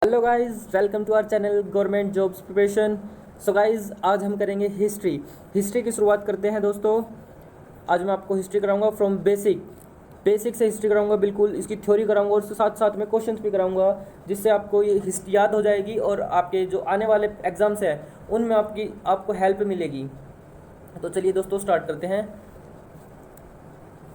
Hello guys, welcome to our channel government jobs preparation. So guys, आज हम करेंगे history की शुरुआत करते हैं दोस्तों। आज मैं आपको हिस्ट्री कराऊंगा फ्रॉम बेसिक से हिस्ट्री कराऊंगा, बिल्कुल इसकी थ्योरी कराऊंगा और उसके साथ साथ में क्वेश्चंस भी कराऊंगा, जिससे आपको ये हिस्ट्री याद हो जाएगी और आपके जो आने वाले एग्जाम्स हैं उनमें आपको हेल्प मिलेगी। तो चलिए दोस्तों, स्टार्ट करते हैं।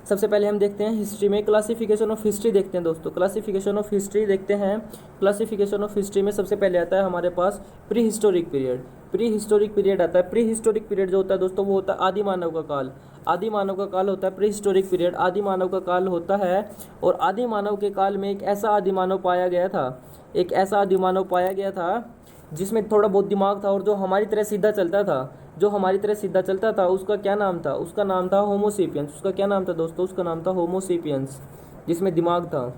सबसे पहले हम देखते हैं हिस्ट्री में क्लासिफिकेशन ऑफ हिस्ट्री देखते हैं दोस्तों। क्लासिफिकेशन ऑफ हिस्ट्री देखते हैं। क्लासिफिकेशन ऑफ हिस्ट्री में सबसे पहले आता है हमारे पास prehistoric period. Prehistoric period आता है। प्री हिस्टोरिक पीरियड जो होता है दोस्तों, वो होता है आदि मानव का काल। आदि मानव का काल होता है प्री हिस्टोरिक पीरियड। आदि मानव का काल होता है और आदि मानव के काल में एक ऐसा आदि मानव पाया गया था जिसमें थोड़ा बहुत दिमाग था और जो हमारी तरह सीधा चलता था उसका क्या नाम था? उसका नाम था होमोसेपियंस। उसका क्या नाम था दोस्तों? उसका नाम था होमोसेपियंस, जिसमें दिमाग था।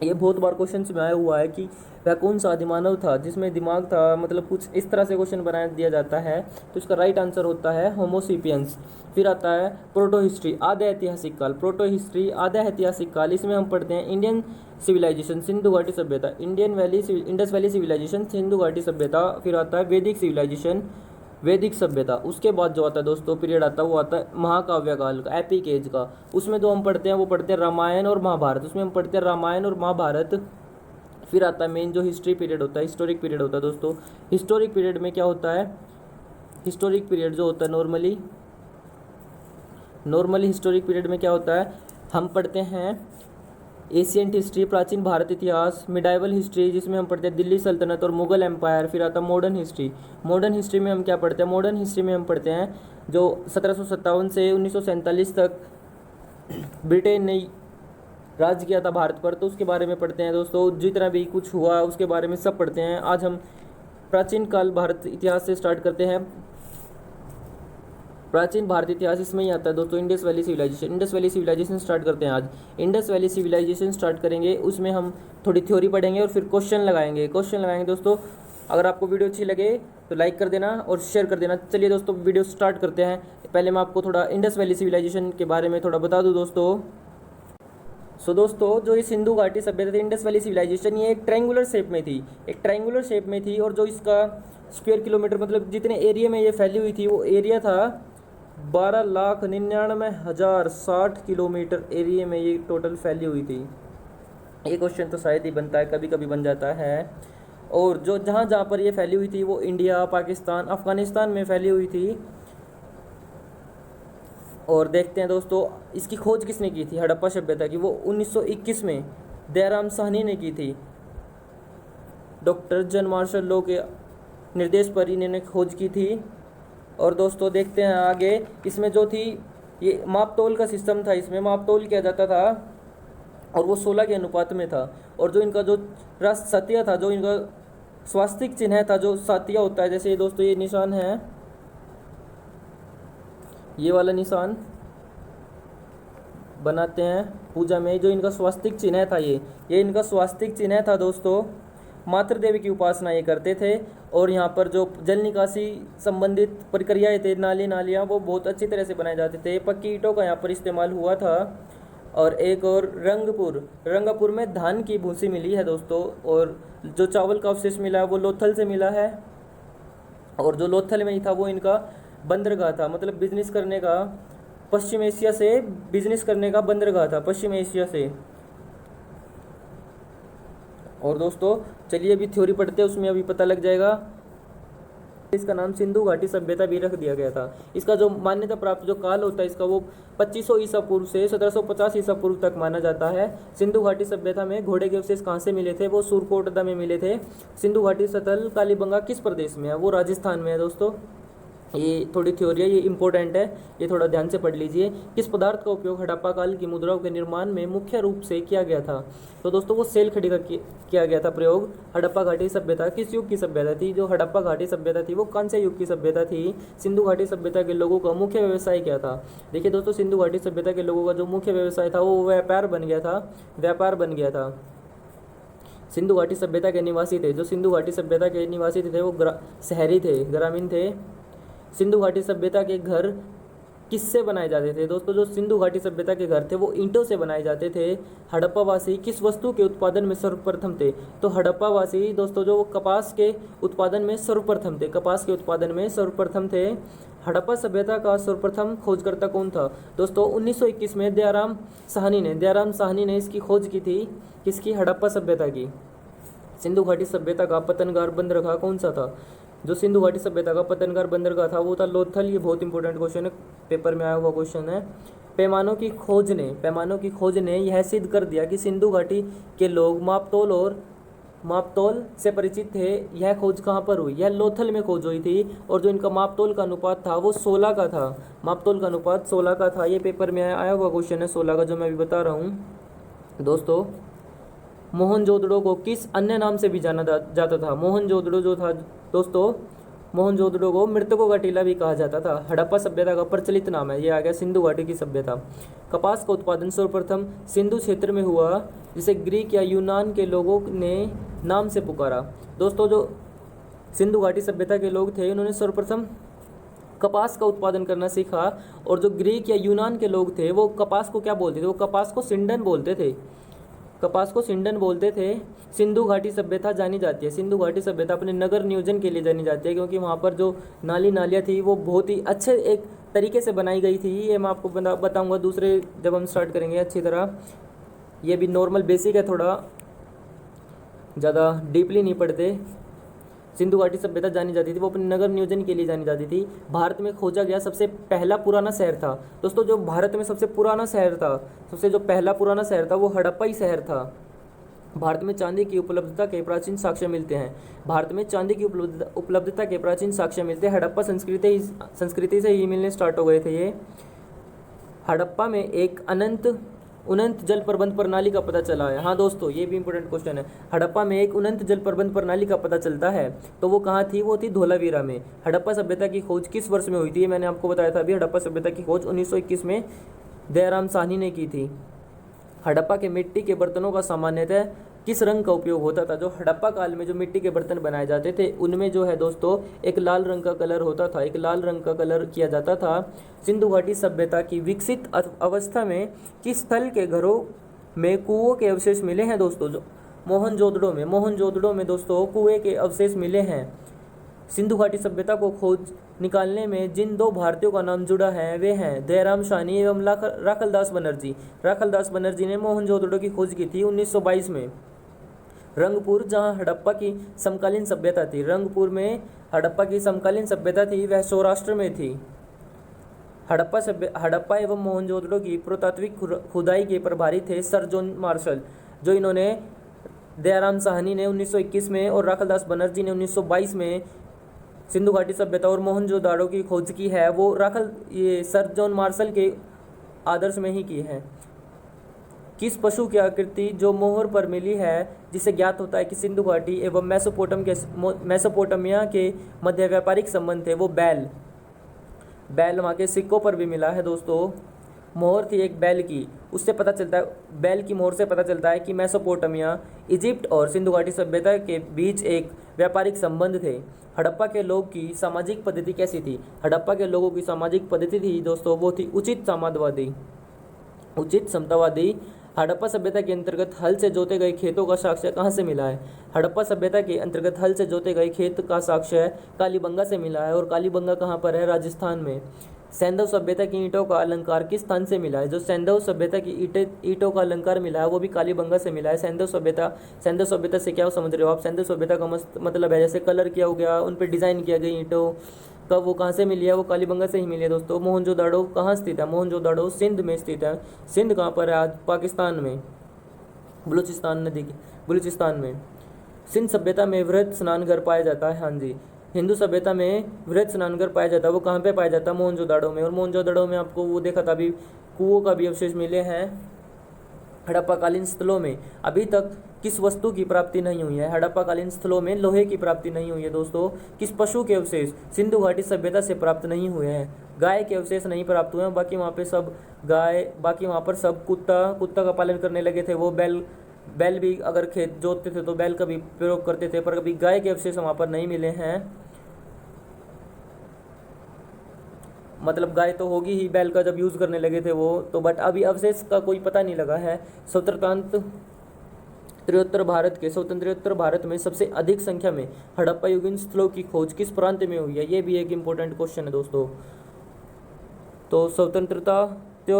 ये बहुत बार क्वेश्चन में आया हुआ है कि वह कौन सा आदिमानव था जिसमें दिमाग था, मतलब कुछ इस तरह से क्वेश्चन बना दिया जाता है। तो इसका राइट आंसर होता है होमोसेपियंस। फिर आता है प्रोटो हिस्ट्री, आधा ऐतिहासिक काल। प्रोटो हिस्ट्री, आधा ऐतिहासिक काल, इसमें हम पढ़ते हैं इंडियन सिविलाइजेशन, सिंधु घाटी सभ्यता। इंडस वैली सिविलाइजेशन, सिंधु घाटी सभ्यता। फिर आता है वैदिक सिविलाइजेशन, वैदिक सभ्यता। उसके बाद जो आता है दोस्तों पीरियड आता है, वो आता है महाकाव्य काल का, एपिक एज का। उसमें जो हम पढ़ते हैं वो पढ़ते हैं रामायण और महाभारत। उसमें हम पढ़ते हैं रामायण और महाभारत। फिर आता है मेन जो हिस्ट्री पीरियड होता है, हिस्टोरिक पीरियड होता है दोस्तों। हिस्टोरिक पीरियड में क्या होता है? हिस्टोरिक पीरियड जो होता है नॉर्मली हिस्टोरिक पीरियड में क्या होता है? हम पढ़ते हैं एशियंट हिस्ट्री, प्राचीन भारत इतिहास। मिडाइवल हिस्ट्री, जिसमें हम पढ़ते हैं दिल्ली सल्तनत और मुगल एम्पायर। फिर आता है मॉडर्न हिस्ट्री। मॉडर्न हिस्ट्री में हम क्या पढ़ते हैं? मॉडर्न हिस्ट्री में हम पढ़ते हैं जो 1757 से 1947 तक ब्रिटेन ने राज किया था भारत पर, तो उसके बारे में पढ़ते हैं दोस्तों। जितना भी कुछ हुआ उसके बारे में सब पढ़ते हैं। आज हम प्राचीन काल भारत इतिहास से स्टार्ट करते हैं। प्राचीन भारत इतिहास इसमें ही आता है दोस्तों। Indus valley civilisation, Indus valley civilisation start करते हैं आज। इंडस वैली सिविलाइजेशन स्टार्ट करेंगे, उसमें हम थोड़ी थ्योरी पढ़ेंगे और फिर क्वेश्चन लगाएंगे दोस्तों। अगर आपको वीडियो अच्छी लगे तो लाइक कर देना और शेयर कर देना। चलिए दोस्तों, वीडियो स्टार्ट करते हैं। पहले मैं आपको थोड़ा इंडस वैली सिविलाइजेशन के बारे में थोड़ा बता दूँ दोस्तों। दोस्तों, जो ये सिंधु घाटी सभ्यता थी, इंडस वैली सिविलाइजेशन, ये एक ट्रायंगुलर शेप में थी। और जो इसका स्क्वायर किलोमीटर, मतलब जितने एरिया में ये फैली हुई थी, वो एरिया था 12,99,060 किलोमीटर एरिया में ये टोटल फैली हुई थी। ये क्वेश्चन तो शायद ही बनता है, कभी कभी बन जाता है। और जो जहाँ जहाँ पर ये फैली हुई थी वो इंडिया, पाकिस्तान, अफगानिस्तान में फैली हुई थी। और देखते हैं दोस्तों, इसकी खोज किसने की थी हड़प्पा सभ्यता की? वो 1921 में दयाराम साहनी ने की थी। डॉक्टर जन मार्शल लॉ के निर्देश पर इन्होंने खोज की थी। और दोस्तों देखते हैं आगे, इसमें जो थी ये मापतोल का सिस्टम था, इसमें मापतोल किया जाता था और वो 16 के अनुपात में था। और जो इनका जो सतिया था, जो इनका स्वास्तिक चिन्ह था, जो सतिया होता है, जैसे दोस्तों ये निशान है, ये वाला निशान बनाते हैं पूजा में। जो इनका स्वास्तिक चिन्ह था, ये इनका स्वास्तिक चिन्ह था दोस्तों। मातृ देवी की उपासना ये करते थे। और यहाँ पर जो जल निकासी संबंधित प्रक्रियाएं थे, नालियाँ, वो बहुत अच्छी तरह से बनाए जाते थे। पक्की ईंटों का यहाँ पर इस्तेमाल हुआ था। और एक और रंगपुर में धान की भूसी मिली है दोस्तों। और जो चावल का अवशेष मिला है वो लोथल से मिला है। और जो लोथल में ही था वो इनका बंदरगाह था, मतलब बिजनेस करने का, पश्चिम एशिया से बिजनेस करने का बंदरगाह था, पश्चिम एशिया से। और दोस्तों चलिए अभी थ्योरी पढ़ते हैं, उसमें अभी पता लग जाएगा। इसका नाम सिंधु घाटी सभ्यता भी रख दिया गया था। इसका जो मान्यता प्राप्त जो काल होता है इसका, वो 2500 ईसा पूर्व से 1750 ईसा पूर्व तक माना जाता है। सिंधु घाटी सभ्यता में घोड़े के अवशेष कहाँ से मिले थे? वो सुरकोटदा में मिले थे। सिंधु घाटी सतल कालीबंगा किस प्रदेश में है? वो राजस्थान में है दोस्तों। ये थोड़ी थ्योरी है, ये इंपॉर्टेंट है, ये थोड़ा ध्यान से पढ़ लीजिए। किस पदार्थ का उपयोग हड़प्पा काल की मुद्राओं के निर्माण में मुख्य रूप से किया गया था? तो दोस्तों वो सेल खड़ी का किया गया था प्रयोग। हड़प्पा घाटी सभ्यता किस युग की सभ्यता थी? जो हड़प्पा घाटी सभ्यता थी वो कांस्य युग की सभ्यता थी। सिंधु घाटी सभ्यता के लोगों का मुख्य व्यवसाय क्या था? देखिए दोस्तों, सिंधु घाटी सभ्यता के लोगों का जो मुख्य व्यवसाय था वो व्यापार बन गया था। सिंधु घाटी सभ्यता के निवासी थे, जो सिंधु घाटी सभ्यता के निवासी थे वो शहरी थे, ग्रामीण थे। सिंधु घाटी सभ्यता के घर किससे बनाए जाते थे दोस्तों? जो सिंधु घाटी सभ्यता के घर थे वो ईंटों से बनाए जाते थे। हड़प्पावासी किस वस्तु के उत्पादन में सर्वप्रथम थे? तो हड़प्पावासी दोस्तों जो कपास के उत्पादन में सर्वप्रथम थे, कपास के उत्पादन में सर्वप्रथम थे। हड़प्पा सभ्यता का सर्वप्रथम खोजकर्ता कौन था? दोस्तों 1921 में दयाराम साहनी ने इसकी खोज की थी। किसकी? हड़प्पा सभ्यता की। सिंधु घाटी सभ्यता का पतनगार बंदरगाह कौन सा था? जो सिंधु घाटी सभ्यता का पतनगार बंदरगाह था वो था लोथल। ये बहुत इंपॉर्टेंट क्वेश्चन है, पेपर में आया हुआ क्वेश्चन है। पैमानों की खोज ने यह सिद्ध कर दिया कि सिंधु घाटी के लोग मापतोल से परिचित थे। यह खोज कहाँ पर हुई? यह लोथल में खोज हुई थी। और जो इनका मापतोल का अनुपात था वो 16 का था। मापतोल का अनुपात 16 का था। ये पेपर में आया हुआ क्वेश्चन है 16 का, जो मैं अभी बता रहा हूँ दोस्तों। मोहनजोदड़ो को किस अन्य नाम से भी जाना जाता था? मोहनजोदड़ो जो था दोस्तों, मोहनजोदड़ो को मृतकों का टीला भी कहा जाता था। हड़प्पा सभ्यता का प्रचलित नाम है, ये आ गया सिंधु घाटी की सभ्यता। कपास का उत्पादन सर्वप्रथम सिंधु क्षेत्र में हुआ, जिसे ग्रीक या यूनान के लोगों ने नाम से पुकारा। दोस्तों जो सिंधु घाटी सभ्यता के लोग थे उन्होंने सर्वप्रथम कपास का उत्पादन करना सीखा। और जो ग्रीक या यूनान के लोग थे वो कपास को क्या बोलते थे? वो कपास को सिंडन बोलते थे। सिंधु घाटी सभ्यता जानी जाती है, सिंधु घाटी सभ्यता अपने नगर नियोजन के लिए जानी जाती है, क्योंकि वहाँ पर जो नालियाँ थी वो बहुत ही अच्छे एक तरीके से बनाई गई थी। ये मैं आपको बताऊँगा दूसरे जब हम स्टार्ट करेंगे अच्छी तरह। ये भी नॉर्मल बेसिक है, थोड़ा ज़्यादा डीपली नहीं पढ़ते। सिंधु घाटी सभ्यता जानी जाती थी, वो अपने नगर नियोजन के लिए जानी जाती थी। भारत में खोजा गया सबसे पहला पुराना शहर था दोस्तों, जो भारत में सबसे पुराना शहर था, सबसे जो पहला पुराना शहर था वो हड़प्पा ही शहर था। भारत में चांदी की उपलब्धता के प्राचीन साक्ष्य मिलते हैं। हड़प्पा संस्कृति से ही मिलने स्टार्ट हो गए थे ये। हड़प्पा में एक उन्नत जल प्रबंध प्रणाली का पता चला है। हाँ दोस्तों, ये भी इंपॉर्टेंट क्वेश्चन है। हड़प्पा में एक उन्नत जल प्रबंध प्रणाली का पता चलता है, तो वो कहाँ थी? वो थी धोलावीरा में। हड़प्पा सभ्यता की खोज किस वर्ष में हुई थी? मैंने आपको बताया था अभी। हड़प्पा सभ्यता की खोज 1921 में दयाराम साहनी ने की थी। हड़प्पा के मिट्टी के बर्तनों का सामान्यतः किस रंग का उपयोग होता था? जो हड़प्पा काल में जो मिट्टी के बर्तन बनाए जाते थे उनमें जो है दोस्तों एक लाल रंग का कलर होता था, एक लाल रंग का कलर किया जाता था। सिंधु घाटी सभ्यता की विकसित अवस्था में किस स्थल के घरों में कुओं के अवशेष मिले हैं दोस्तों? जो मोहनजोदड़ो में दोस्तों कुएं के अवशेष मिले हैं। सिंधु घाटी सभ्यता को खोज निकालने में जिन दो भारतीयों का नाम जुड़ा है वे हैं दयाराम साहनी एवं राखलदास बनर्जी ने मोहनजोदड़ो की खोज की थी 1922 में। रंगपुर, जहां हड़प्पा की समकालीन सभ्यता थी, रंगपुर में हड़प्पा की समकालीन सभ्यता थी, वह सौराष्ट्र में थी। हड़प्पा एवं मोहनजोदड़ो की पुरातात्विक खुदाई के प्रभारी थे सर जॉन मार्शल, जो इन्होंने दयाराम साहनी ने 1921 में और राखलदास बनर्जी ने 1922 में सिंधु घाटी सभ्यता और मोहनजोदड़ो की खोज की है, वो ये सर जॉन मार्शल के आदर्श में ही की है। किस पशु की आकृति जो मोहर पर मिली है, जिसे ज्ञात होता है कि सिंधु घाटी एवं मेसोपोटामिया के मध्य व्यापारिक संबंध थे, वो बैल वहाँ के सिक्कों पर भी मिला है दोस्तों। मोहर थी एक बैल की, उससे पता चलता है, बैल की मोहर से पता चलता है कि मेसोपोटामिया, इजिप्ट और सिंधु घाटी सभ्यता के बीच एक व्यापारिक संबंध थे। हड़प्पा के लोग की सामाजिक पद्धति कैसी थी? हड़प्पा के लोगों की सामाजिक पद्धति थी दोस्तों वो थी उचित समतावादी। हड़प्पा सभ्यता के अंतर्गत हल से जोते गए खेतों का साक्ष्य कहाँ से मिला है? हड़प्पा सभ्यता के अंतर्गत हल से जोते गए खेत का साक्ष्य कालीबंगा से मिला है, और कालीबंगा कहाँ पर है? राजस्थान में। सैंधव सभ्यता की ईंटों का अलंकार किस स्थान से मिला है? जो सैंधव सभ्यता की ईंटों का अलंकार मिला है वो भी कालीबंगा से मिला है। सैंधव सभ्यता से क्या समझ रहे हो आप? सैंधव सभ्यता का मतलब है जैसे कलर किया हो गया, उन पर डिज़ाइन किया गया ईंटों का, वो कहाँ से मिली है? वो कालीबंगा से ही मिली है दोस्तों। मोहनजोदड़ो कहाँ स्थित है? मोहनजोदड़ो सिंध में स्थित है। सिंध कहाँ पर है? आज पाकिस्तान में, बलूचिस्तान में। सिंध सभ्यता में वृहद स्नानघर पाया जाता है। हाँ जी, हिंदू सभ्यता में वृहद स्नानघर पाया जाता है, वो कहाँ पे पाया जाता है? मोहनजोदड़ो में। और मोहनजोदड़ो में आपको वो देखा था अभी, कुओं का भी अवशेष मिले हैं। हड़प्पाकालीन स्थलों में अभी तक किस वस्तु की प्राप्ति नहीं हुई है? हड़प्पाकालीन स्थलों में लोहे की प्राप्ति नहीं हुई है दोस्तों। किस पशु के अवशेष सिंधु घाटी सभ्यता से प्राप्त नहीं हुए हैं? गाय के अवशेष नहीं प्राप्त हुए हैं, बाकी वहाँ पर सब कुत्ता का पालन करने लगे थे। वो बैल भी अगर खेत जोतते थे तो बैल का भी प्रयोग करते थे, पर कभी गाय के अवशेष वहाँ पर नहीं मिले हैं। मतलब गाय तो होगी ही, बैल का जब यूज़ करने लगे थे वो तो, बट अभी अवशेष का कोई पता नहीं लगा है। स्वतंत्रोत्तर भारत में सबसे अधिक संख्या में हड़प्पा युगीन स्थलों की खोज किस प्रांत में हुई है? ये भी एक इम्पोर्टेंट क्वेश्चन है दोस्तों। तो स्वतंत्रता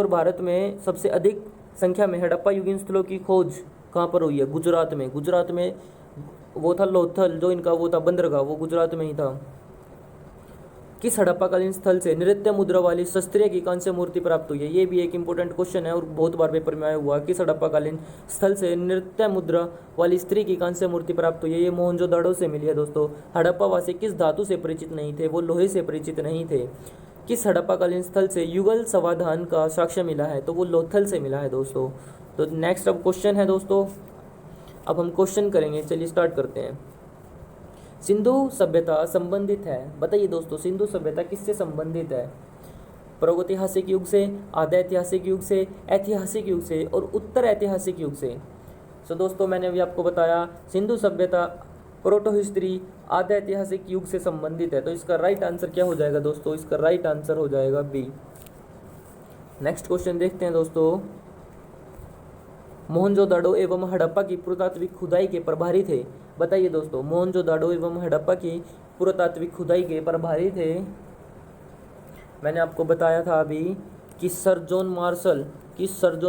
भारत में सबसे अधिक संख्या में हड़प्पा युगीन स्थलों की खोज कहाँ पर हुई है? गुजरात में। गुजरात में वो था लोथल, जो इनका वो था बंदरगाह, वो गुजरात में ही था। किस हड़प्पाकालीन स्थल से नृत्य मुद्रा वाली शस्त्रीय की कांस्य मूर्ति प्राप्त हुई है? ये भी एक इंपॉर्टेंट क्वेश्चन है और बहुत बार पेपर में आया हुआ। किस हड़प्पाकालीन स्थल से नृत्य मुद्रा वाली स्त्री की कांस्य मूर्ति प्राप्त हुई है? ये मोहनजोदाड़ो से मिली है दोस्तों। हड़प्पावासी किस धातु से परिचित नहीं थे? वो लोहे से परिचित नहीं थे। किस हड़प्पाकालीन स्थल से युगल समाधान का साक्ष्य मिला है? तो वो लोथल से मिला है दोस्तों। तो नेक्स्ट अब क्वेश्चन है दोस्तों, अब हम क्वेश्चन करेंगे, चलिए स्टार्ट करते हैं। सिंधु सभ्यता संबंधित है, बताइए दोस्तों सिंधु सभ्यता किससे संबंधित है? प्रागैतिहासिक युग से, आद्य ऐतिहासिक युग से, ऐतिहासिक युग से और उत्तर ऐतिहासिक युग से। सो दोस्तों मैंने अभी आपको बताया सिंधु सभ्यता प्रोटो हिस्ट्री आद्य ऐतिहासिक युग से संबंधित है। तो इसका राइट आंसर क्या हो जाएगा दोस्तों? इसका राइट आंसर हो जाएगा बी। नेक्स्ट क्वेश्चन देखते हैं दोस्तों। मोहनजोदाड़ो एवं हड़प्पा की पुरातात्विक खुदाई के प्रभारी थे, बताइए दोस्तों मोहनजोदाड़ो एवं हड़प्पा की पुरातात्विक खुदाई के प्रभारी थे। मैंने आपको बताया था अभी कि सर जॉन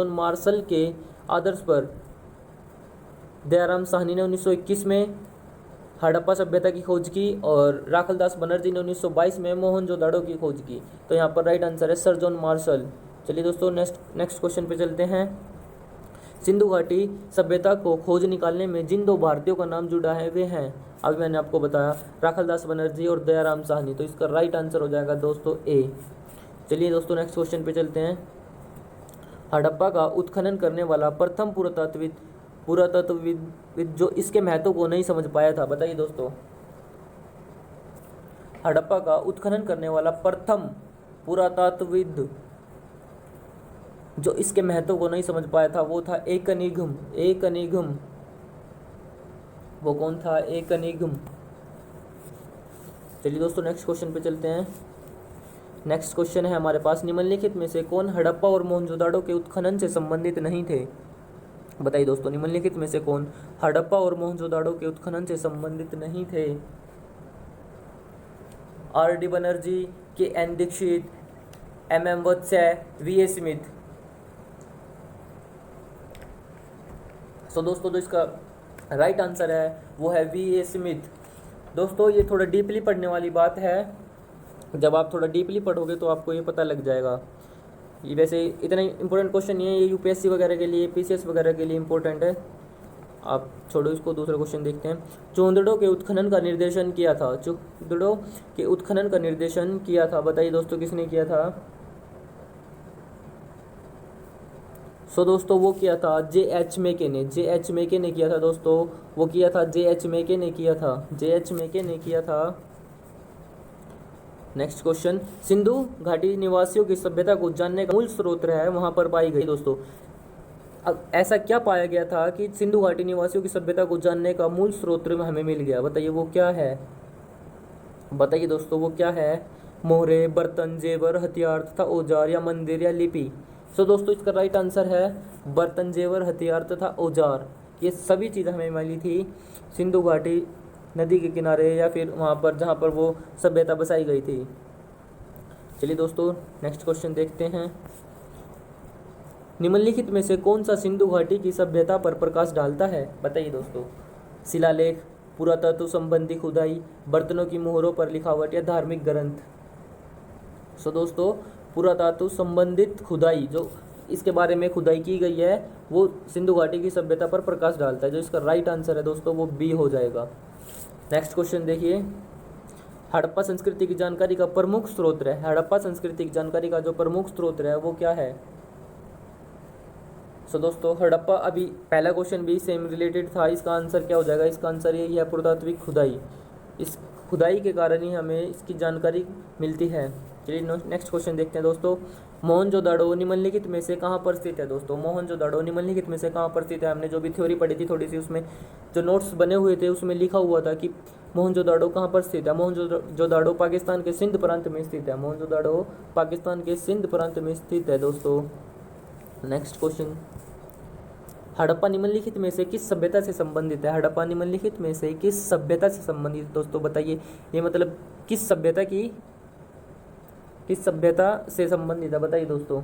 मार्शल के आदर्श पर दयाराम साहनी ने 1921 में हड़प्पा सभ्यता की खोज की और राखलदास बनर्जी ने 1922 में मोहनजोदाड़ो की खोज की। तो यहाँ पर राइट आंसर है सर जॉन मार्शल। चलिए दोस्तों नेक्स्ट क्वेश्चन पे चलते हैं। सिंधु घाटी सभ्यता को खोज निकालने में जिन दो भारतीयों का नाम जुड़ा है वे हैं, अभी मैंने आपको बताया राखलदास बनर्जी और दयाराम साहनी। तो इसका राइट आंसर हो जाएगा दोस्तों ए। चलिए दोस्तों नेक्स्ट क्वेश्चन पे चलते हैं। हड़प्पा का उत्खनन करने वाला प्रथम पुरातत्वविद जो इसके महत्व को नहीं समझ पाया था, बताइए दोस्तों हड़प्पा का उत्खनन करने वाला प्रथम पुरातत्वविद जो इसके महत्व को नहीं समझ पाया था वो था एकनिघम। वो कौन था? एकनिघम। चलिए दोस्तों नेक्स्ट क्वेश्चन पे चलते हैं। नेक्स्ट क्वेश्चन है हमारे पास, निम्नलिखित में से कौन हड़प्पा और मोहनजोदाड़ो के उत्खनन से संबंधित नहीं थे? बताइए दोस्तों निम्नलिखित में से कौन हड़प्पा और मोहनजोदाड़ो के उत्खनन से संबंधित नहीं थे? R D. Banerjee, K N. Dikshit, M M. Vats, V A. Smith. तो दोस्तों जो इसका राइट आंसर है वो है वी.ए. स्मिथ। दोस्तों ये थोड़ा डीपली पढ़ने वाली बात है, जब आप थोड़ा डीपली पढ़ोगे तो आपको ये पता लग जाएगा। ये वैसे इतना इंपॉर्टेंट क्वेश्चन नहीं है, ये यूपीएससी वगैरह के लिए, पीसीएस वगैरह के लिए इंपॉर्टेंट है। आप छोड़ो इसको, दूसरा क्वेश्चन देखते हैं। चोंदड़ो के उत्खनन का निर्देशन किया था, बताइए दोस्तों किसने किया था? सो दोस्तों वो किया था जे.एच. मेके ने किया था दोस्तों। वो किया था जे.एच. मेके ने किया था। नेक्स्ट क्वेश्चन, सिंधु घाटी निवासियों की सभ्यता को जानने का मूल स्रोत है वहां पर पाई गई। दोस्तों अब ऐसा क्या पाया गया था कि सिंधु घाटी निवासियों की सभ्यता को जानने का मूल स्रोत हमें मिल गया? बताइए वो क्या है? बताइए दोस्तों वो क्या है? मोहरे, बर्तन, जेवर, हथियार तथा औजार या मंदिर या लिपि। सो दोस्तों इसका राइट आंसर है बर्तन, जेवर, हथियार तथा औजार। ये सभी चीज़ें हमें मिली थी सिंधु घाटी नदी के किनारे या फिर वहाँ पर जहाँ पर वो सभ्यता बसाई गई थी। चलिए दोस्तों नेक्स्ट क्वेश्चन देखते हैं। निम्नलिखित में से कौन सा सिंधु घाटी की सभ्यता पर प्रकाश डालता है? बताइए दोस्तों शिलालेख, पुरातत्व संबंधी खुदाई, बर्तनों की मोहरों पर लिखावट या धार्मिक ग्रंथ। सो दोस्तों पुरातत्व संबंधित खुदाई, जो इसके बारे में खुदाई की गई है वो सिंधु घाटी की सभ्यता पर प्रकाश डालता है। जो इसका राइट आंसर है दोस्तों वो बी हो जाएगा। नेक्स्ट क्वेश्चन देखिए, हड़प्पा संस्कृति की जानकारी का प्रमुख स्रोत है। हड़प्पा संस्कृति की जानकारी का जो प्रमुख स्रोत है वो क्या है? सो दोस्तों हड़प्पा, अभी पहला क्वेश्चन भी सेम रिलेटेड था, इसका आंसर क्या हो जाएगा? इसका आंसर यही है पुरातात्विक खुदाई। इस खुदाई के कारण ही हमें इसकी जानकारी मिलती है। चलिए नेक्स्ट क्वेश्चन देखते हैं दोस्तों। मोहनजोदड़ो निम्नलिखित में से कहाँ पर स्थित है दोस्तों? मोहनजोदड़ो निम्नलिखित में से कहाँ पर स्थित है? हमने जो भी थ्योरी पढ़ी थी थोड़ी सी, उसमें जो नोट्स बने हुए थे उसमें लिखा हुआ था कि मोहनजोदड़ो कहाँ पर स्थित है। मोहनजोदड़ो पाकिस्तान के सिंध प्रांत में स्थित है। मोहनजोदड़ो पाकिस्तान के सिंध प्रांत में स्थित है दोस्तों। नेक्स्ट क्वेश्चन, हड़प्पा निम्नलिखित में से किस सभ्यता से संबंधित है? हड़प्पा निम्नलिखित में से किस सभ्यता से संबंधित दोस्तों? बताइए, ये मतलब किस सभ्यता से संबंधित है? बताइए दोस्तों।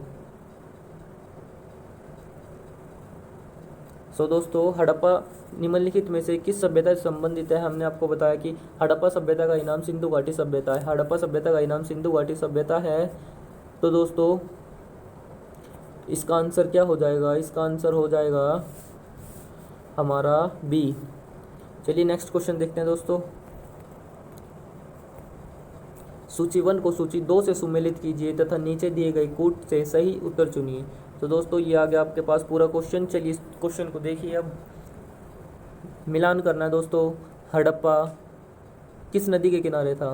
दोस्तों हड़प्पा निम्नलिखित में से किस सभ्यता से संबंधित है? हमने आपको बताया कि हड़प्पा सभ्यता का इनाम सिंधु घाटी सभ्यता है। हड़प्पा सभ्यता का इनाम सिंधु घाटी सभ्यता है। तो दोस्तों इसका आंसर क्या हो जाएगा? इसका आंसर हो जाएगा हमारा बी। चलिए नेक्स्ट क्वेश्चन देखते हैं दोस्तों। सूची 1 को सूची 2 से सुमेलित कीजिए तथा नीचे दिए गए कूट से सही उत्तर चुनिए। तो दोस्तों ये आ गया आपके पास पूरा क्वेश्चन। चलिए इस क्वेश्चन को देखिए, अब मिलान करना है दोस्तों। हड़प्पा किस नदी के किनारे था?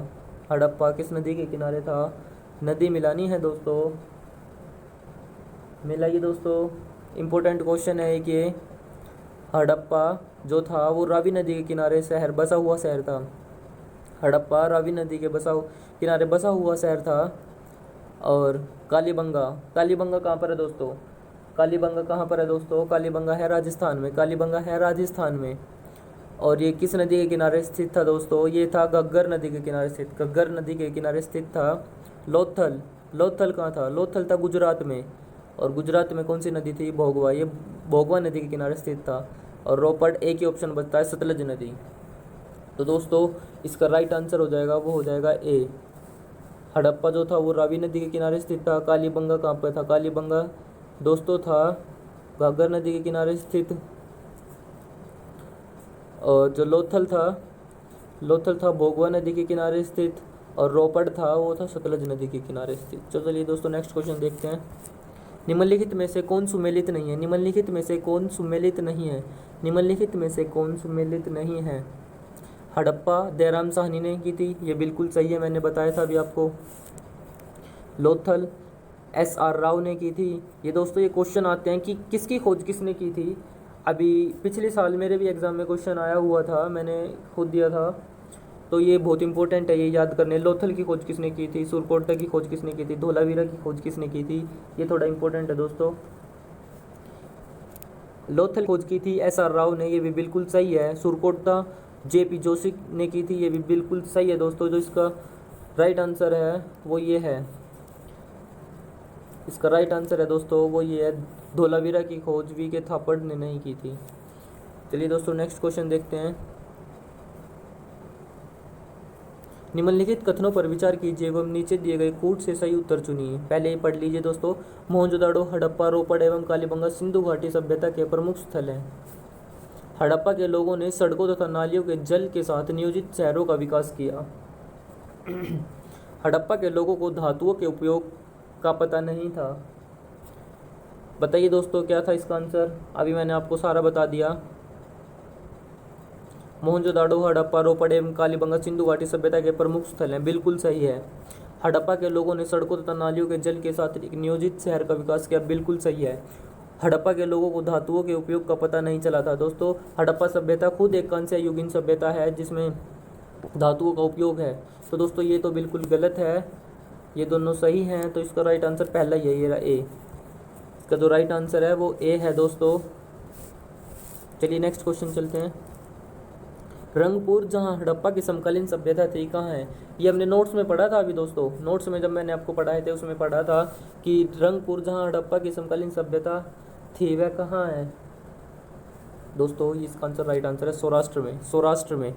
हड़प्पा किस नदी के किनारे था? नदी मिलानी है दोस्तों, मिलाइए दोस्तों। इम्पोर्टेंट क्वेश्चन है कि हड़प्पा जो था वो रावी नदी के किनारे बसा हुआ शहर था। हड़प्पा रावी नदी के किनारे बसा हुआ शहर था। और कालीबंगा कहाँ पर है दोस्तों? कालीबंगा कहाँ पर है दोस्तों? कालीबंगा है राजस्थान में। कालीबंगा है राजस्थान में। और ये किस नदी के किनारे स्थित था दोस्तों? ये था घग्गर नदी के किनारे स्थित। घग्गर नदी के किनारे स्थित था। लोथल कहाँ था? लोथल था गुजरात में। और गुजरात में कौन सी नदी थी? भोगवा। ये भोगवा नदी के किनारे स्थित था। और रोपड़ एक ही ऑप्शन बचता है, सतलज नदी। तो दोस्तों इसका राइट आंसर हो जाएगा, वो हो जाएगा ए। हड़प्पा जो था वो रावी नदी के किनारे स्थित था। कालीबंगा कहाँ पर था? कालीबंगा दोस्तों था घग्गर नदी के किनारे स्थित। और जो लोथल था भोगवा नदी के किनारे स्थित। और रोपड़ था वो था सतलज नदी के किनारे स्थित। चलिए दोस्तों नेक्स्ट क्वेश्चन देखते हैं। निम्नलिखित में से कौन सुमेलित नहीं है? निम्नलिखित में से कौन सुमेलित नहीं है? निम्नलिखित में से कौन सुमेलित नहीं है? हड़प्पा दयाराम साहनी ने की थी, ये बिल्कुल सही है, मैंने बताया था अभी आपको। लोथल SR राव ने की थी। ये दोस्तों ये क्वेश्चन आते हैं कि किसकी खोज किसने की थी। अभी पिछले साल मेरे भी एग्ज़ाम में क्वेश्चन आया हुआ था, मैंने खुद दिया था, तो ये बहुत इंपॉर्टेंट है, ये याद करने। लोथल की खोज किसने की थी? सुरकोटला की खोज किसने की थी? धोलावीरा की खोज किसने की थी? ये थोड़ा इंपॉर्टेंट है दोस्तों। लोथल खोज की थी SR राव ने, ये भी बिल्कुल सही है। सुरकोटला JP जोशी ने की थी, ये भी बिल्कुल सही है दोस्तों। जो इसका राइट आंसर है वो ये है, इसका राइट आंसर है दोस्तों वो ये है, धोलावीरा की खोज VK थापड़ ने नहीं की थी। चलिए दोस्तों नेक्स्ट क्वेश्चन देखते हैं। निम्नलिखित कथनों पर विचार कीजिए एवं नीचे दिए गए कूट से सही उत्तर चुनिए। पहले ही पढ़ लीजिए दोस्तों। मोहनजोदड़ो हड़प्पा रोपड़ एवं कालीबंगा सिंधु घाटी सभ्यता के प्रमुख स्थल हैं। हड़प्पा के लोगों ने सड़कों तथा नालियों के जल के साथ नियोजित शहरों का विकास किया। हड़प्पा के लोगों को धातुओं के उपयोग का पता नहीं था। बताइए दोस्तों क्या था इसका आंसर? अभी मैंने आपको सारा बता दिया। मोहनजोदड़ो हड़प्पा रोपड़ एवं कालीबंगा सिंधु घाटी सभ्यता के प्रमुख स्थल हैं, बिल्कुल सही है। हड़प्पा के लोगों ने सड़कों तथा नालियों के जल के साथ एक नियोजित शहर का विकास किया, बिल्कुल सही है। हड़प्पा के लोगों को धातुओं के उपयोग का पता नहीं चला था दोस्तों। हड़प्पा सभ्यता खुद एक कांस्य युगीन सभ्यता है जिसमें धातुओं का उपयोग है। तो दोस्तों ये तो बिल्कुल गलत है, ये दोनों सही हैं। तो इसका राइट आंसर पहला ही है, ये रहा ए। इसका जो राइट आंसर है वो ए है दोस्तों। चलिए नेक्स्ट क्वेश्चन चलते हैं। रंगपुर जहाँ हड़प्पा की समकालीन सभ्यता थी कहाँ है? ये हमने नोट्स में पढ़ा था अभी दोस्तों। नोट्स में जब मैंने आपको पढ़ाए थे उसमें पढ़ा था कि रंगपुर जहाँ हड़प्पा की समकालीन सभ्यता थी वह कहाँ है दोस्तों? इसका आंसर राइट आंसर है सौराष्ट्र में। सौराष्ट्र में।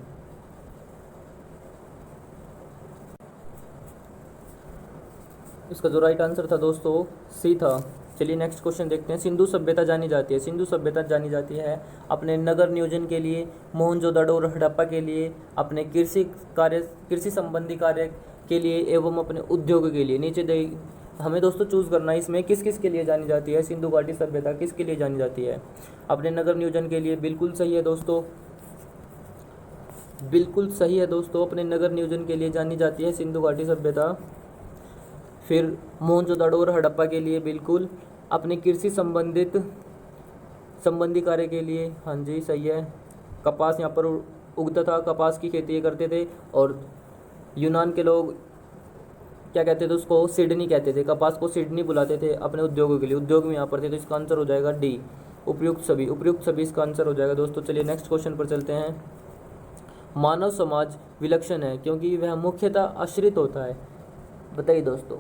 इसका जो राइट आंसर था दोस्तों सी था। चलिए नेक्स्ट क्वेश्चन देखते हैं। सिंधु सभ्यता जानी जाती है, सिंधु सभ्यता जानी जाती है अपने नगर नियोजन के लिए, मोहनजोदड़ो और हड़प्पा के लिए, अपने कृषि संबंधी कार्य के लिए एवं अपने उद्योग के लिए। नीचे दे हमें दोस्तों चूज़ करना है इसमें किस किस के लिए जानी जाती है सिंधु घाटी सभ्यता, किसके लिए जानी जाती है? अपने नगर नियोजन के लिए, बिल्कुल सही है दोस्तों। बिल्कुल सही है दोस्तों, अपने नगर नियोजन के लिए जानी जाती है सिंधु घाटी सभ्यता। फिर मोहनजोदड़ो और हड़प्पा के लिए बिल्कुल, अपने कृषि संबंधी कार्य के लिए, हाँ जी सही है। कपास यहाँ पर उगता था, कपास की खेती ये करते थे। और यूनान के लोग क्या कहते थे उसको, सिडनी कहते थे, कपास को सिडनी बुलाते थे अपने उद्योगों के लिए, उद्योग में यहाँ पर थे। तो इसका आंसर हो जाएगा डी, उपयुक्त सभी इसका आंसर हो जाएगा दोस्तों। चलिए नेक्स्ट क्वेश्चन पर चलते हैं। मानव समाज विलक्षण है क्योंकि वह मुख्यतः आश्रित होता है। बताइए दोस्तों,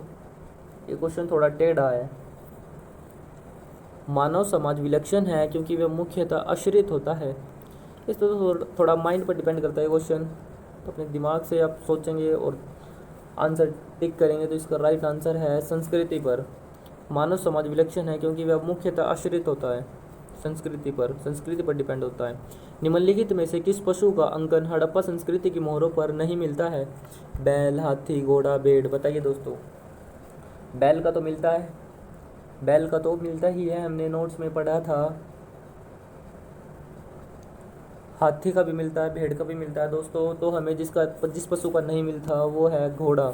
ये क्वेश्चन थोड़ा टेढ़ा है। मानव समाज विलक्षण है क्योंकि वह मुख्यतः आश्रित होता है। इस तो थोड़ा माइंड पर डिपेंड करता है क्वेश्चन, तो अपने दिमाग से आप सोचेंगे और आंसर टिक करेंगे। तो इसका राइट आंसर है संस्कृति पर। मानव समाज विलक्षण है क्योंकि वह मुख्यतः आश्रित होता है संस्कृति पर डिपेंड होता है। निम्नलिखित में से किस पशु का अंकन हड़प्पा संस्कृति की मोहरों पर नहीं मिलता है? बैल, हाथी, घोड़ा, भेड़। बताइए दोस्तों, बैल का तो मिलता है, बैल का तो मिलता ही है, हमने नोट्स में पढ़ा था। हाथी का भी मिलता है, भेड़ का भी मिलता है दोस्तों। तो हमें जिस पशु का नहीं मिलता वो है घोड़ा।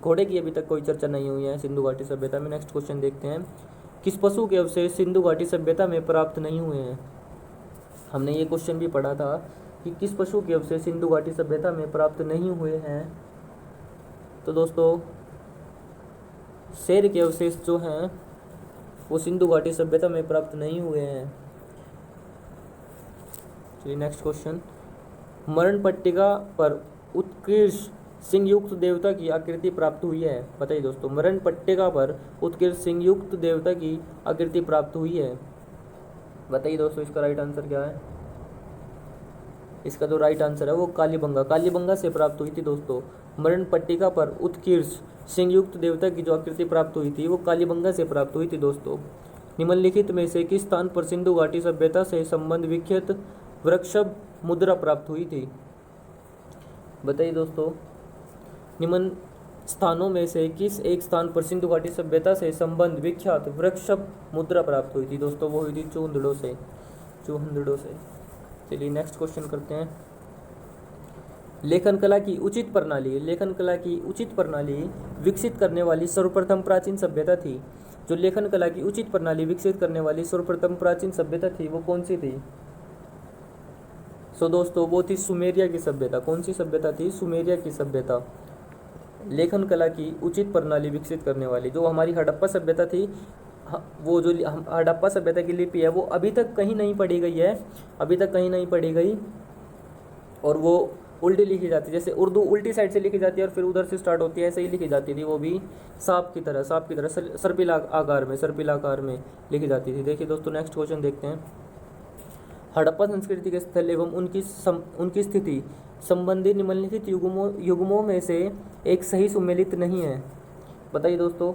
घोड़े की अभी तक कोई चर्चा नहीं हुई है सिंधु घाटी सभ्यता में। नेक्स्ट क्वेश्चन देखते हैं। किस पशु के अवशेष सिंधु घाटी सभ्यता में प्राप्त नहीं हुए हैं? हमने ये क्वेश्चन भी पढ़ा था कि किस पशु के अवशेष सिंधु घाटी सभ्यता में प्राप्त नहीं हुए हैं। तो दोस्तों शेर के अवशेष जो हैं वो सिंधु घाटी सभ्यता में प्राप्त नहीं हुए हैं। चलिए नेक्स्ट क्वेश्चन। मरण पट्टिका पर उत्कृष्ट सिंहयुक्त देवता की आकृति प्राप्त हुई है। बताइए दोस्तों, मरण पट्टिका पर उत्कृष्ट सिंहयुक्त देवता की आकृति प्राप्त हुई है। बताइए दोस्तों, इसका राइट आंसर क्या है? इसका जो राइट आंसर है वो कालीबंगा से प्राप्त हुई थी दोस्तों। मरण पट्टिका पर उत्कृष्ट सिंहयुक्त देवता की जो आकृति प्राप्त हुई थी वो कालीबंगा से प्राप्त हुई थी दोस्तों। निम्नलिखित में से किस स्थान पर सिंधु घाटी सभ्यता से संबंध विख्यात वृक्षभ मुद्रा प्राप्त हुई थी? बताइए दोस्तों, निम्न स्थानों में से किस एक स्थान पर सिंधु घाटी सभ्यता से संबंध विख्यात वृक्षभ मुद्रा प्राप्त हुई थी? दोस्तों वो हुई थी चूहंदड़ो से। चलिए नेक्स्ट क्वेश्चन करते हैं। लेखन कला की उचित प्रणाली विकसित करने वाली सर्वप्रथम प्राचीन सभ्यता थी। जो लेखन कला की उचित प्रणाली विकसित करने वाली सर्वप्रथम प्राचीन सभ्यता थी वो कौन सी थी? सो दोस्तों वो थी सुमेरिया की सभ्यता। कौन सी सभ्यता थी? सुमेरिया की सभ्यता। लेखन कला की उचित प्रणाली विकसित करने वाली जो हमारी हड़प्पा सभ्यता थी, वो जो हड़प्पा सभ्यता की लिपि है वो अभी तक कहीं नहीं पढ़ी गई और वो उल्टी लिखी जाती है। जैसे उर्दू उल्टी साइड से लिखी जाती है और फिर उधर से स्टार्ट होती है, ऐसे ही लिखी जाती थी। वो भी सांप की तरह सर्पिला आकार में लिखी जाती थी। देखिए दोस्तों नेक्स्ट क्वेश्चन देखते हैं। हड़प्पा संस्कृति के स्थल एवं उनकी स्थिति संबंधी निम्नलिखित युग्मों में से एक सही सुमेलित नहीं है। बताइए दोस्तों,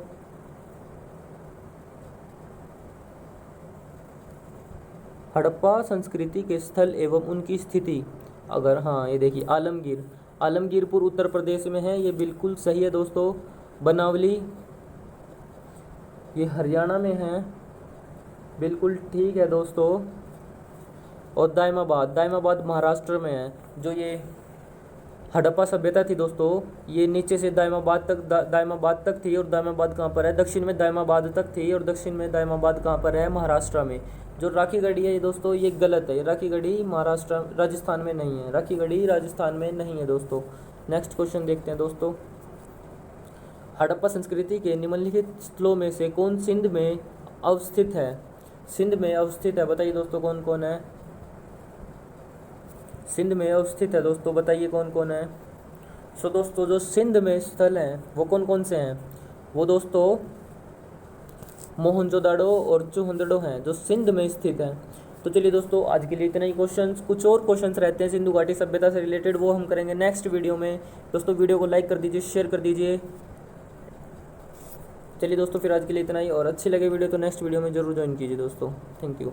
हड़प्पा संस्कृति के स्थल एवं उनकी स्थिति, अगर हाँ ये देखिए आलमगीरपुर उत्तर प्रदेश में है, ये बिल्कुल सही है दोस्तों। बनावली ये हरियाणा में है, बिल्कुल ठीक है दोस्तों। और दायमाबाद महाराष्ट्र में है। जो ये हड़प्पा सभ्यता थी दोस्तों, ये नीचे से दायमाबाद तक थी। और दायमाबाद कहाँ पर है? दक्षिण में दायमाबाद तक थी और दक्षिण में दायमाबाद कहाँ पर है? महाराष्ट्र में। जो राखीगढ़ी है ये दोस्तों ये गलत है, राखीगढ़ी राजस्थान में नहीं है, राखीगढ़ी राजस्थान में नहीं है दोस्तों। नेक्स्ट क्वेश्चन देखते हैं दोस्तों। हड़प्पा संस्कृति के निम्नलिखित स्थलों में से कौन सिंध में अवस्थित है? बताइए दोस्तों कौन कौन है सिंध में अवस्थित है? दोस्तों बताइए कौन कौन है। सो दोस्तों जो सिंध में स्थल हैं वो कौन कौन से हैं? वो दोस्तों मोहनजोदड़ो और चूहंदड़ो हैं जो सिंध में स्थित हैं। तो चलिए दोस्तों आज के लिए इतना ही क्वेश्चंस। कुछ और क्वेश्चंस रहते हैं सिंधु घाटी सभ्यता से रिलेटेड, वो हम करेंगे नेक्स्ट वीडियो में। दोस्तों वीडियो को लाइक कर दीजिए, शेयर कर दीजिए। चलिए दोस्तों फिर आज के लिए इतना ही, और अच्छी लगे वीडियो तो नेक्स्ट वीडियो में जरूर ज्वाइन कीजिए दोस्तों। Thank you.